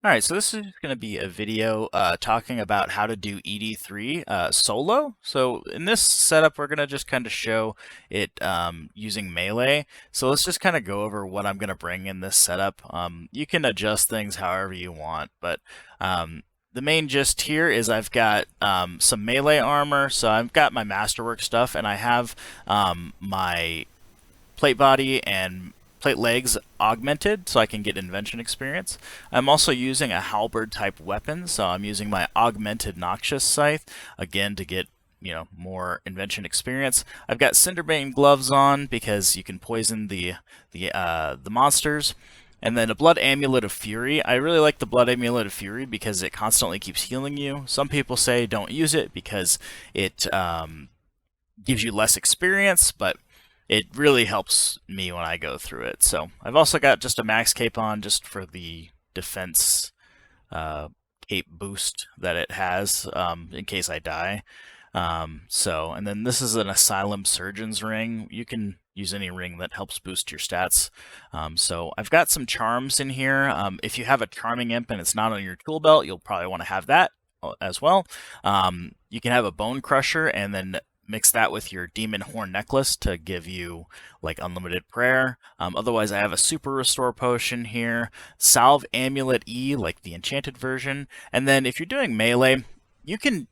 All right, so this is going to be a video talking about how to do ED3 solo. So in this setup, we're going to just kind of show it using melee. So let's just kind of go over what I'm going to bring in this setup. You can adjust things however you want, but the main gist here is I've got some melee armor. So I've got my masterwork stuff, and I have my plate body and plate legs augmented so I can get invention experience. I'm also using a halberd type weapon, so I'm using my augmented noxious scythe again to get more invention experience. I've got Cinderbane gloves on because you can poison the monsters. And then a Blood Amulet of Fury. I really like the Blood Amulet of Fury because it constantly keeps healing you. Some people say don't use it because it gives you less experience, but it really helps me when I go through it. So I've also got just a max cape on just for the defense cape boost that it has in case I die. And then this is an Asylum Surgeon's ring. You can use any ring that helps boost your stats. So I've got some charms in here. If you have a Charming Imp and it's not on your tool belt, you'll probably want to have that as well. You can have a Bone Crusher and then mix that with your Demon Horn Necklace to give you like unlimited prayer. Otherwise, I have a Super Restore Potion here, Salve Amulet E, like the enchanted version. And then if you're doing melee, you can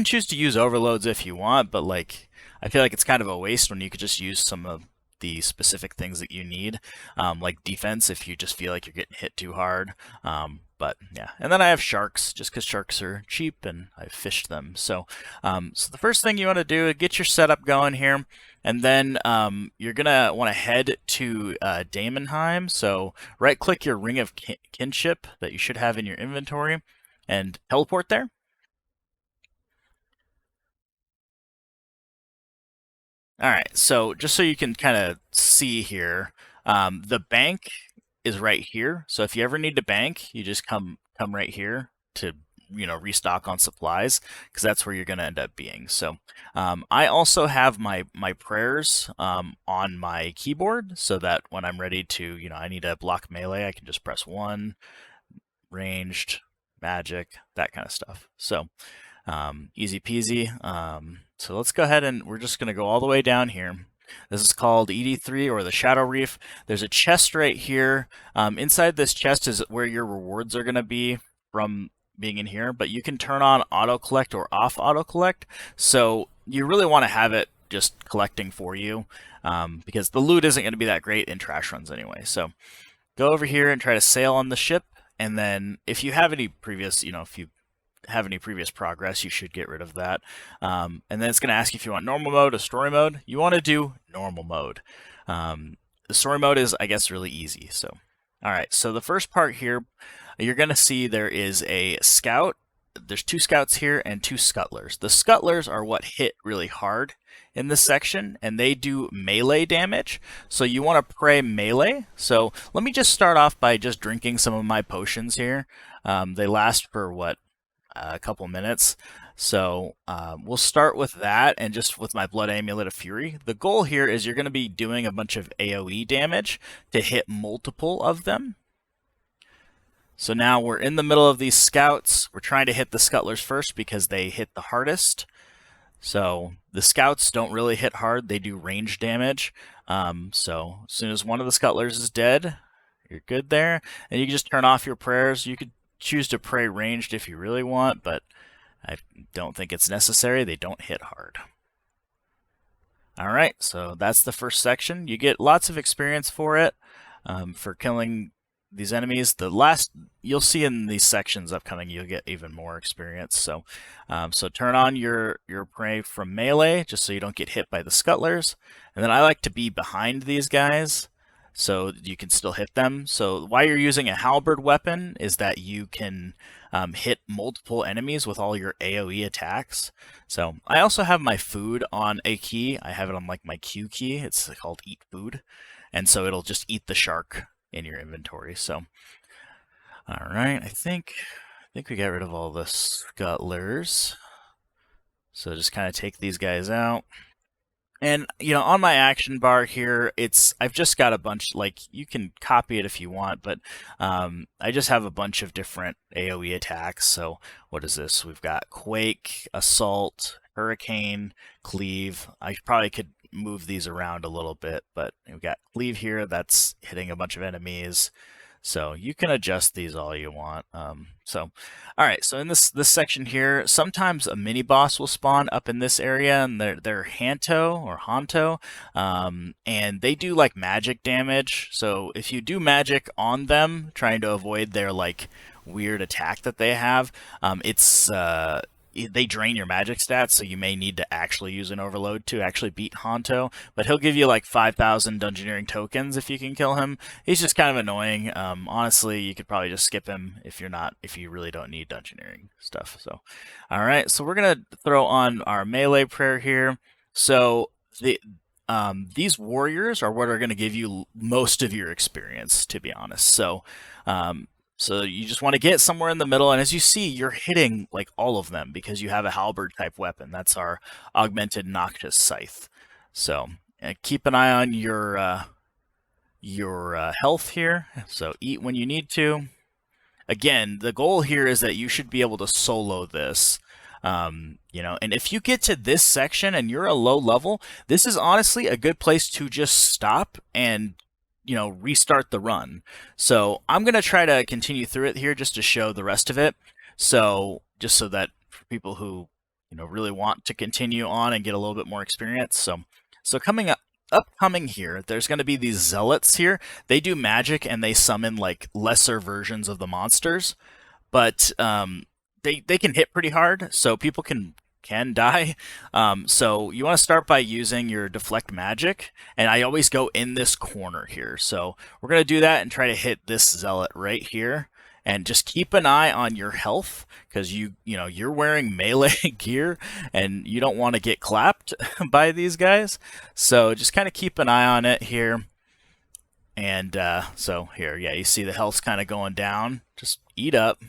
choose to use overloads if you want, but like I feel like it's kind of a waste when you could just use some of the specific things that you need, like defense if you just feel like you're getting hit too hard. But yeah, and then I have sharks just because sharks are cheap and I've fished them. So the first thing you want to do is get your setup going here, and then you're gonna want to head to Daemonheim. So right click your Ring of Kinship that you should have in your inventory and teleport there. All right, so just so you can kind of see here, the bank is right here. So if you ever need to bank, you just come right here to restock on supplies because that's where you're going to end up being. So I also have my prayers on my keyboard so that when I'm ready to I need to block melee, I can just press 1, ranged, magic, that kind of stuff. So easy peasy. So let's go ahead and we're just going to go all the way down here. This is called ED3 or the Shadow Reef. There's a chest right here. Inside this chest is where your rewards are going to be from being in here, but you can turn on auto collect or off auto collect. So you really want to have it just collecting for you because the loot isn't going to be that great in trash runs anyway. So go over here and try to sail on the ship. And then if you have any previous, if you have any previous progress, you should get rid of that. And then it's going to ask you if you want normal mode or story mode. You want to do normal mode. The story mode is, I guess, really easy. So, all right. So the first part here, you're going to see there is a scout. There's 2 scouts here and 2 scuttlers. The scuttlers are what hit really hard in this section, and they do melee damage. So you want to pray melee. So let me just start off by just drinking some of my potions here. They last for what? A couple minutes. So we'll start with that and just with my Blood Amulet of Fury. The goal here is you're going to be doing a bunch of AoE damage to hit multiple of them. So now we're in the middle of these scouts. We're trying to hit the scuttlers first because they hit the hardest. So the scouts don't really hit hard. They do range damage. So as soon as one of the scuttlers is dead, you're good there. And you can just turn off your prayers. You could choose to pray ranged if you really want, but I don't think it's necessary. They don't hit hard. All right, so that's the first section. You get lots of experience for it, for killing these enemies. The last, you'll see in these sections upcoming, you'll get even more experience. So, so turn on your prey from melee, just so you don't get hit by the scuttlers. And then I like to be behind these guys, so you can still hit them. So why you're using a halberd weapon is that you can hit multiple enemies with all your AoE attacks. So I also have my food on a key. I have it on like my Q key. It's called Eat Food. And so it'll just eat the shark in your inventory. So, all right, I think we got rid of all the scuttlers. So just kind of take these guys out. And on my action bar here, I've just got a bunch, like, you can copy it if you want, but I just have a bunch of different AoE attacks. So what is this? We've got Quake, Assault, Hurricane, Cleave. I probably could move these around a little bit, but we've got Cleave here that's hitting a bunch of enemies. So you can adjust these all you want. All right. So in this section here, sometimes a mini boss will spawn up in this area, and they're Hanto or Hanto, and they do like magic damage. So if you do magic on them, trying to avoid their like weird attack that they have, they drain your magic stats, so you may need to actually use an overload to actually beat Hanto. But he'll give you like 5,000 dungeoneering tokens if you can kill him. He's just kind of annoying. Honestly, you could probably just skip him if you really don't need dungeoneering stuff. So, all right, so we're gonna throw on our melee prayer here. So these warriors are what are going to give you most of your experience, to be honest. So you just want to get somewhere in the middle, and as you see, you're hitting like all of them because you have a halberd type weapon. That's our augmented noxious scythe. So keep an eye on your health here. So eat when you need to. Again, the goal here is that you should be able to solo this. And if you get to this section and you're a low level, this is honestly a good place to just stop and restart the run. So I'm going to try to continue through it here just to show the rest of it. So just so that for people who, really want to continue on and get a little bit more experience. So coming up, upcoming here, there's going to be these zealots here. They do magic and they summon like lesser versions of the monsters, but they can hit pretty hard, so people can die. So you want to start by using your deflect magic, and I always go in this corner here. So we're going to do that and try to hit this zealot right here, and just keep an eye on your health because you're wearing melee gear and you don't want to get clapped by these guys. So just kind of keep an eye on it here. And so here, yeah, you see the health's kind of going down. Just eat up.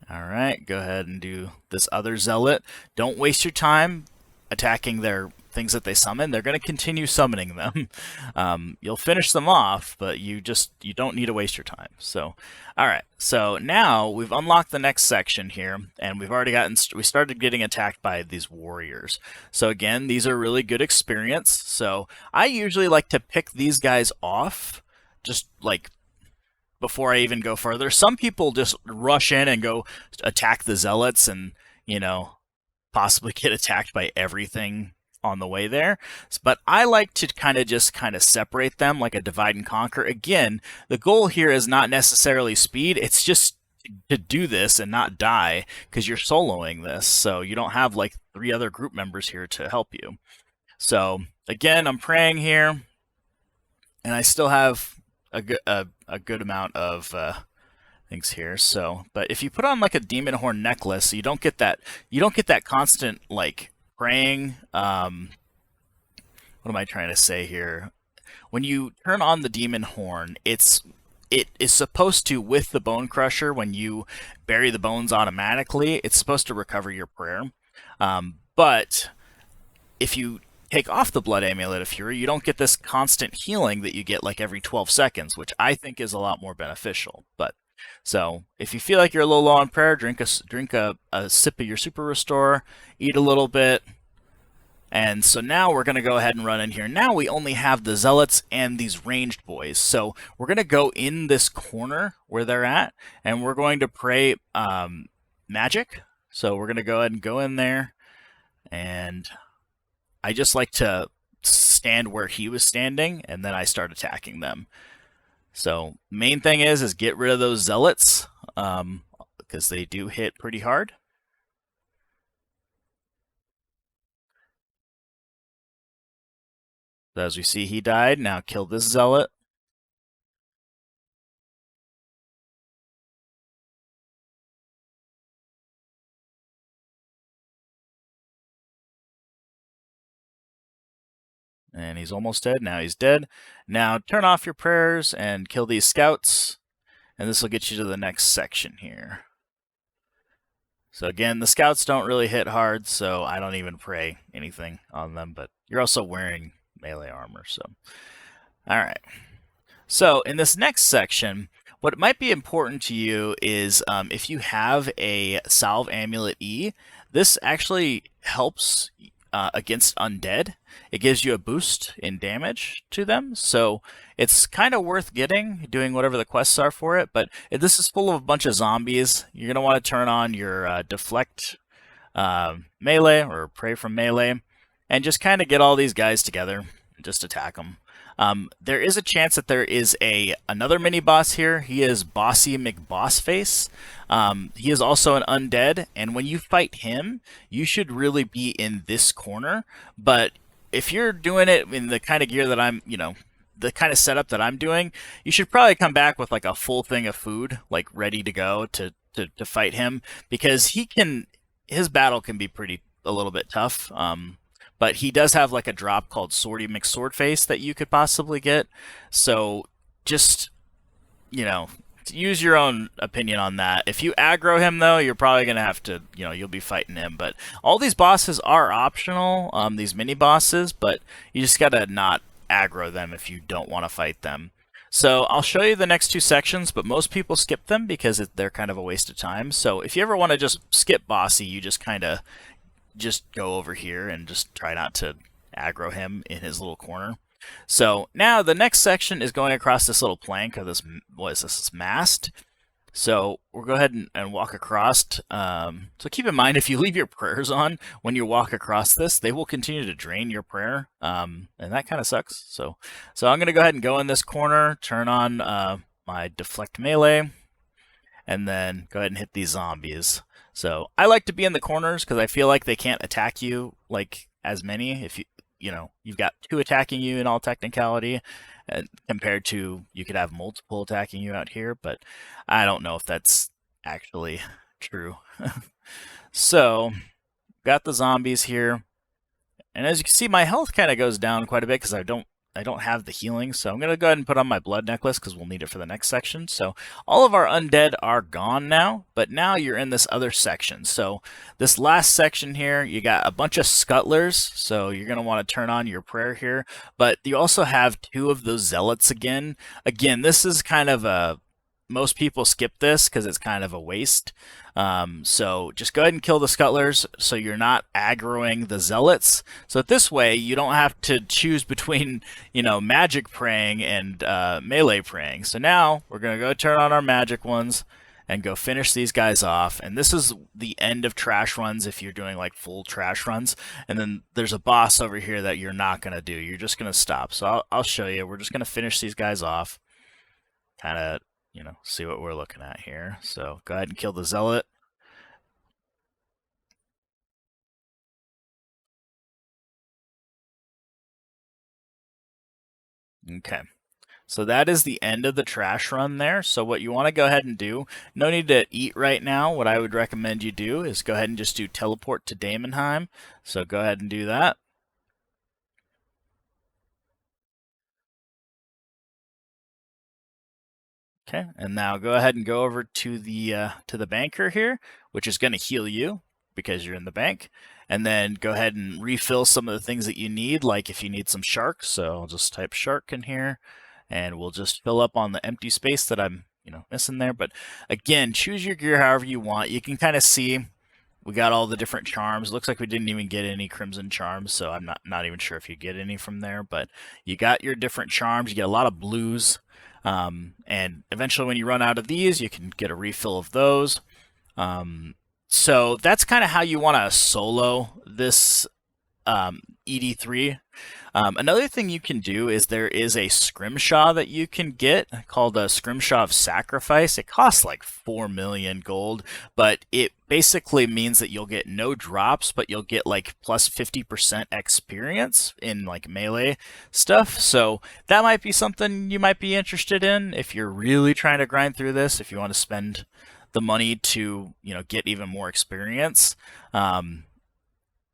All right, go ahead and do this other zealot. Don't waste your time attacking their things that they summon. They're going to continue summoning them. You'll finish them off, but you don't need to waste your time. So, all right. So now we've unlocked the next section here, and we started getting attacked by these warriors. So again, these are really good experience. So I usually like to pick these guys off, just like before I even go further. Some people just rush in and go attack the zealots and, possibly get attacked by everything on the way there. But I like to kind of separate them like a divide and conquer. Again, the goal here is not necessarily speed. It's just to do this and not die because you're soloing this. So you don't have like 3 other group members here to help you. So again, I'm praying here, and I still have a good amount of things here. So, but if you put on like a demon horn necklace, you don't get that constant like praying. What am I trying to say here? When you turn on the demon horn, it is supposed to, with the bone crusher, when you bury the bones automatically, it's supposed to recover your prayer. But if you take off the blood amulet of fury, you don't get this constant healing that you get like every 12 seconds, which I think is a lot more beneficial. But so if you feel like you're a little low on prayer, drink a sip of your super restore, eat a little bit. And so now we're going to go ahead and run in here. Now we only have the zealots and these ranged boys. So we're going to go in this corner where they're at, and we're going to pray magic. So we're going to go ahead and go in there, and I just like to stand where he was standing, and then I start attacking them. So main thing is get rid of those zealots, because they do hit pretty hard. As we see, he died. Now kill this zealot. And he's almost dead. Now he's dead. Now turn off your prayers and kill these scouts. And this will get you to the next section here. So again, the scouts don't really hit hard, so I don't even pray anything on them, but you're also wearing melee armor, so. Alright. So in this next section, what might be important to you is if you have a Salve Amulet E, this actually helps against undead. It gives you a boost in damage to them, so it's kind of worth getting, doing whatever the quests are for it, but this is full of a bunch of zombies. You're going to want to turn on your deflect melee, or pray from melee, and just kind of get all these guys together and just attack them. There is a chance that there is another mini boss here. He is Bossy McBossface. He is also an undead, and when you fight him, you should really be in this corner. But if you're doing it in the kind of gear that I'm, the kind of setup that I'm doing, you should probably come back with like a full thing of food, like ready to go to fight him, because his battle can be a little bit tough. But he does have like a drop called Swordy McSwordface that you could possibly get. So just, use your own opinion on that. If you aggro him, though, you're probably going to have to, you'll be fighting him. But all these bosses are optional, these mini bosses, but you just got to not aggro them if you don't want to fight them. So I'll show you the next two sections, but most people skip them because they're kind of a waste of time. So if you ever want to just skip Bossy, you just kind of go over here and just try not to aggro him in his little corner. So now the next section is going across this little plank of this, what is this mast. So we'll go ahead and walk across. So keep in mind, if you leave your prayers on when you walk across this, they will continue to drain your prayer, and that kind of sucks. So I'm going to go ahead and go in this corner, turn on my deflect melee, and then go ahead and hit these zombies. So I like to be in the corners because I feel like they can't attack you like as many if you've got two attacking you in all technicality, compared to you could have multiple attacking you out here, but I don't know if that's actually true. So got the zombies here, and as you can see, my health kind of goes down quite a bit because I don't have the healing, so I'm going to go ahead and put on my blood necklace because we'll need it for the next section. So all of our undead are gone now, but now you're in this other section. So this last section here, you got a bunch of scuttlers, so you're going to want to turn on your prayer here, but you also have two of those zealots again. Again, this is kind of most people skip this because it's kind of a waste. So just go ahead and kill the scuttlers so you're not aggroing the zealots. So this way you don't have to choose between, magic praying and melee praying. So now we're going to go turn on our magic ones and go finish these guys off. And this is the end of trash runs if you're doing like full trash runs. And then there's a boss over here that you're not going to do. You're just going to stop. So I'll show you. We're just going to finish these guys off. Kind of see what we're looking at here. So go ahead and kill the zealot. Okay. So that is the end of the trash run there. So what you want to go ahead and do, no need to eat right now. What I would recommend you do is go ahead and just do teleport to Daemonheim. So go ahead and do that. Okay, and now go ahead and go over to the banker here, which is going to heal you because you're in the bank. And then go ahead and refill some of the things that you need, like if you need some sharks. So I'll just type shark in here, and we'll just fill up on the empty space that I'm missing there. But again, choose your gear however you want. You can kind of see we got all the different charms. Looks like we didn't even get any crimson charms, so I'm not even sure if you get any from there. But you got your different charms. You get a lot of blues. And eventually when you run out of these, you can get a refill of those. So that's kind of how you want to solo this ED3. Another thing you can do is there is a scrimshaw that you can get called a scrimshaw of sacrifice. It costs like 4 million gold, but it basically means that you'll get no drops, but you'll get like plus 50% experience in like melee stuff. So that might be something you might be interested in if you're really trying to grind through this, if you want to spend the money to get even more experience.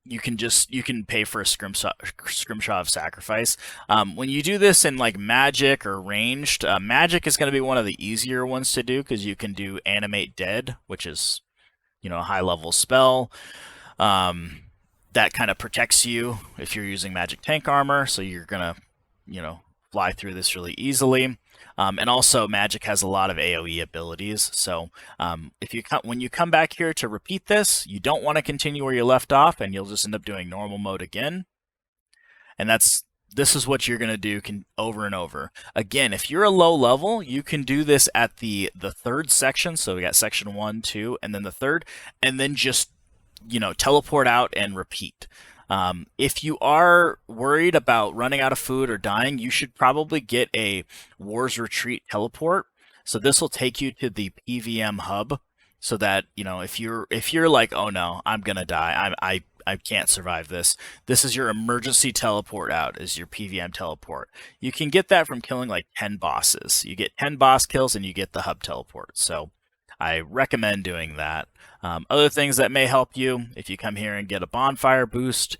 You can pay for a scrimshaw of sacrifice. When you do this in like magic or ranged, magic is going to be one of the easier ones to do because you can do animate dead, which is a high level spell. Um, that kind of protects you if you're using magic tank armor, so you're gonna, fly through this really easily. And also, magic has a lot of AOE abilities, so if when you come back here to repeat this, you don't want to continue where you left off, and you'll just end up doing normal mode again. And this is what you're going to do over and over. Again, if you're a low level, you can do this at the third section. So we got section 1, 2, and then the third, and then just teleport out and repeat. If you are worried about running out of food or dying, you should probably get a War's Retreat teleport. So this will take you to the PVM hub, so that if you're like, oh no, I'm gonna die, I can't survive this. This is your emergency teleport out, is your PVM teleport. You can get that from killing like 10 bosses. You get 10 boss kills and you get the hub teleport. So I recommend doing that. Other things that may help you, if you come here and get a bonfire boost,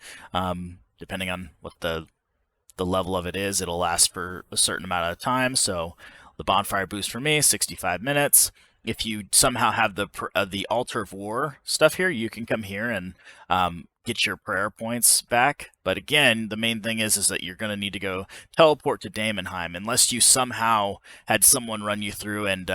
depending on what the level of it is, it'll last for a certain amount of time. So the bonfire boost for me, 65 minutes. If you somehow have the Altar of War stuff here, you can come here and get your prayer points back. But again, the main thing is that you're going to need to go teleport to Daemonheim, unless you somehow had someone run you through and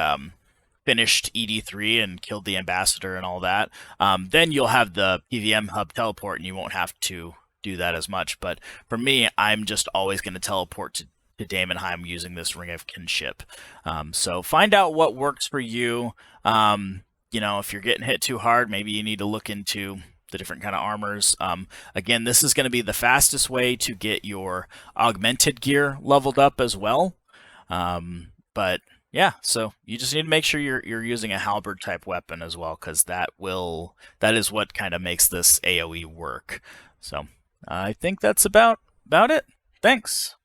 finished ED3 and killed the ambassador and all that. Then you'll have the PVM hub teleport, and you won't have to do that as much. But for me, I'm just always going to teleport to Daemonheim using this Ring of Kinship. So find out what works for you. If you're getting hit too hard, maybe you need to look into the different kind of armors. Again, this is going to be the fastest way to get your augmented gear leveled up as well. But yeah, so you just need to make sure you're using a halberd type weapon as well, because that is what kind of makes this AOE work. So I think that's about it. Thanks.